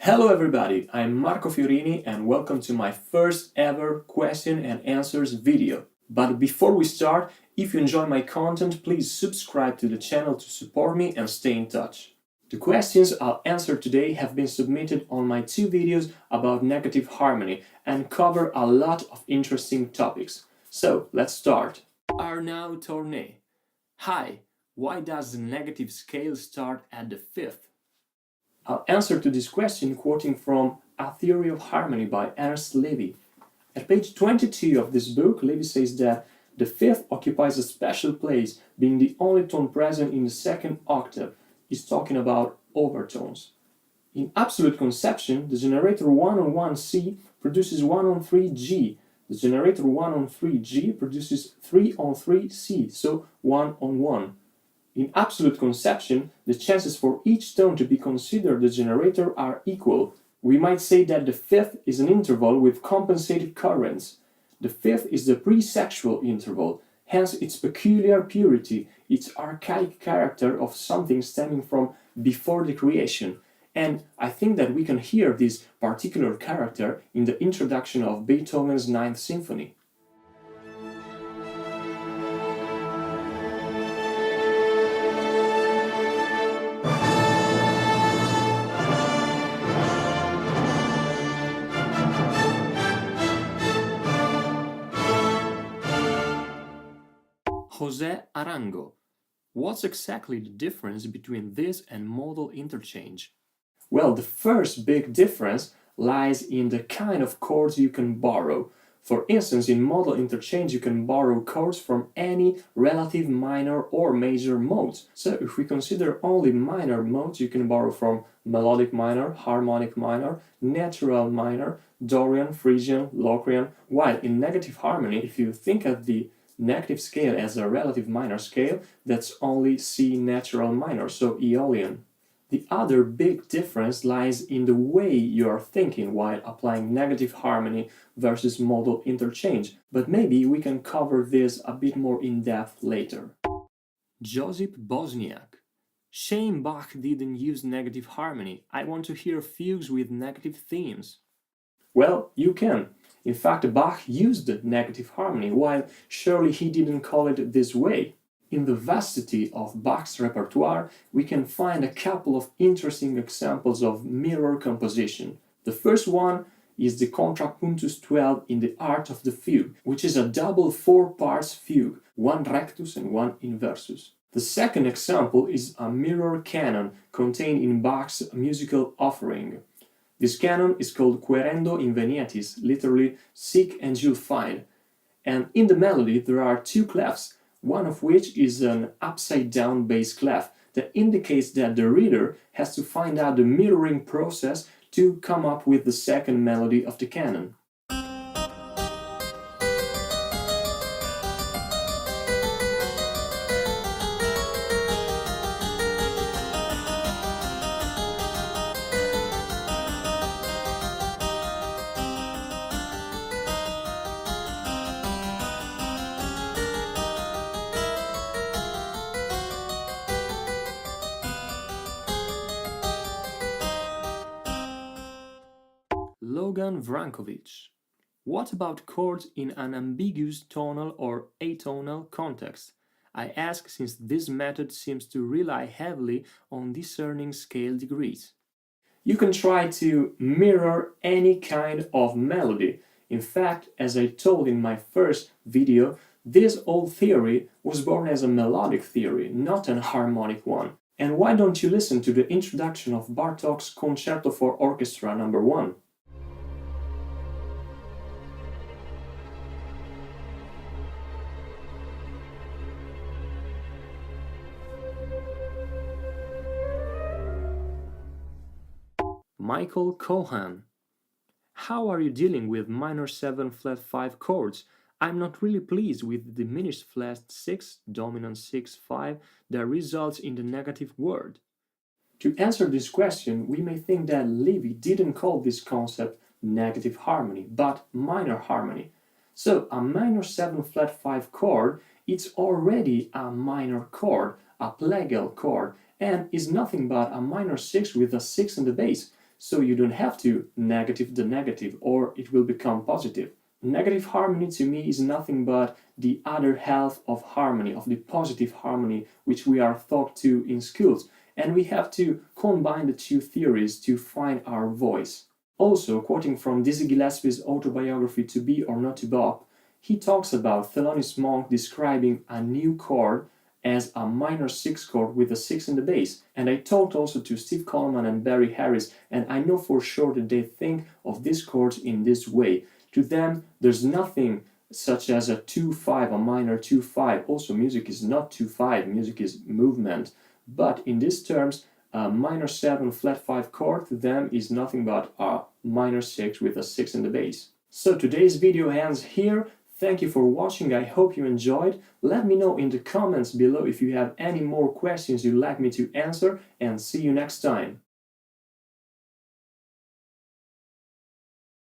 Hello everybody, I'm Marco Fiorini and welcome to my first ever question and answers video. But before we start, if you enjoy my content, please subscribe to the channel to support me and stay in touch. The questions I'll answer today have been submitted on my two videos about negative harmony and cover a lot of interesting topics. So let's start. Arnaud Tournay. Hi, why does the negative scale start at the fifth? I'll answer to this question quoting from A Theory of Harmony by Ernst Levy. At page 22 of this book, Levy says that the fifth occupies a special place, being the only tone present in the second octave. He's talking about overtones. In absolute conception, the generator 1 on 1 C produces 1 on 3 G. The generator 1 on 3 G produces 3 on 3 C, so 1 on 1. In absolute conception, the chances for each tone to be considered the generator are equal. We might say that the fifth is an interval with compensated currents. The fifth is the pre-sexual interval, hence its peculiar purity, its archaic character of something stemming from before the creation. And I think that we can hear this particular character in the introduction of Beethoven's Ninth Symphony. José Arango. What's exactly the difference between this and modal interchange? Well, the first big difference lies in the kind of chords you can borrow. For instance, in modal interchange you can borrow chords from any relative minor or major modes. So if we consider only minor modes, you can borrow from melodic minor, harmonic minor, natural minor, Dorian, Phrygian, Locrian, while in negative harmony, if you think of the negative scale as a relative minor scale, that's only C natural minor, so Aeolian. The other big difference lies in the way you are thinking while applying negative harmony versus modal interchange, but maybe we can cover this a bit more in depth later. Josip Bosniak. Shame Bach didn't use negative harmony. I want to hear fugues with negative themes. Well, you can. In fact, Bach used negative harmony, while surely he didn't call it this way. In the vastity of Bach's repertoire, we can find a couple of interesting examples of mirror composition. The first one is the Contrapuntus 12 in the Art of the Fugue, which is a double 4-parts fugue, one rectus and one inversus. The second example is a mirror canon contained in Bach's musical offering. This canon is called Quaerendo Invenietis, literally seek and you'll find. And in the melody there are two clefs, one of which is an upside-down bass clef that indicates that the reader has to find out the mirroring process to come up with the second melody of the canon. Logan Vrankovic. What about chords in an ambiguous tonal or atonal context? I ask since this method seems to rely heavily on discerning scale degrees. You can try to mirror any kind of melody. In fact, as I told in my first video, this old theory was born as a melodic theory, not an harmonic one. And why don't you listen to the introduction of Bartòk's Concerto for Orchestra No. 1? Michael Cohan. How are you dealing with minor 7 flat 5 chords? I'm not really pleased with the diminished flat 6, dominant 6, 5 that results in the negative word. To answer this question, we may think that Levy didn't call this concept negative harmony, but minor harmony. So a minor 7 flat 5 chord, it's already a minor chord, a plagal chord, and is nothing but a minor 6 with a 6 in the bass. so you don't have to negative the negative, or it will become positive. Negative harmony to me is nothing but the other half of harmony, of the positive harmony which we are taught to in schools, and we have to combine the two theories to find our voice. Also, quoting from Dizzy Gillespie's autobiography To Be or Not to Bop, he talks about Thelonious Monk describing a new chord as a minor 6 chord with a 6 in the bass. And I talked also to Steve Coleman and Barry Harris, and I know for sure that they think of these chords in this way. To them, there's nothing such as a 2-5, a minor 2-5. Also, music is not 2-5, music is movement. But in these terms, a minor 7 flat 5 chord to them is nothing but a minor 6 with a 6 in the bass. So today's video ends here. Thank you for watching, I hope you enjoyed. Let me know in the comments below if you have any more questions you'd like me to answer, and see you next time.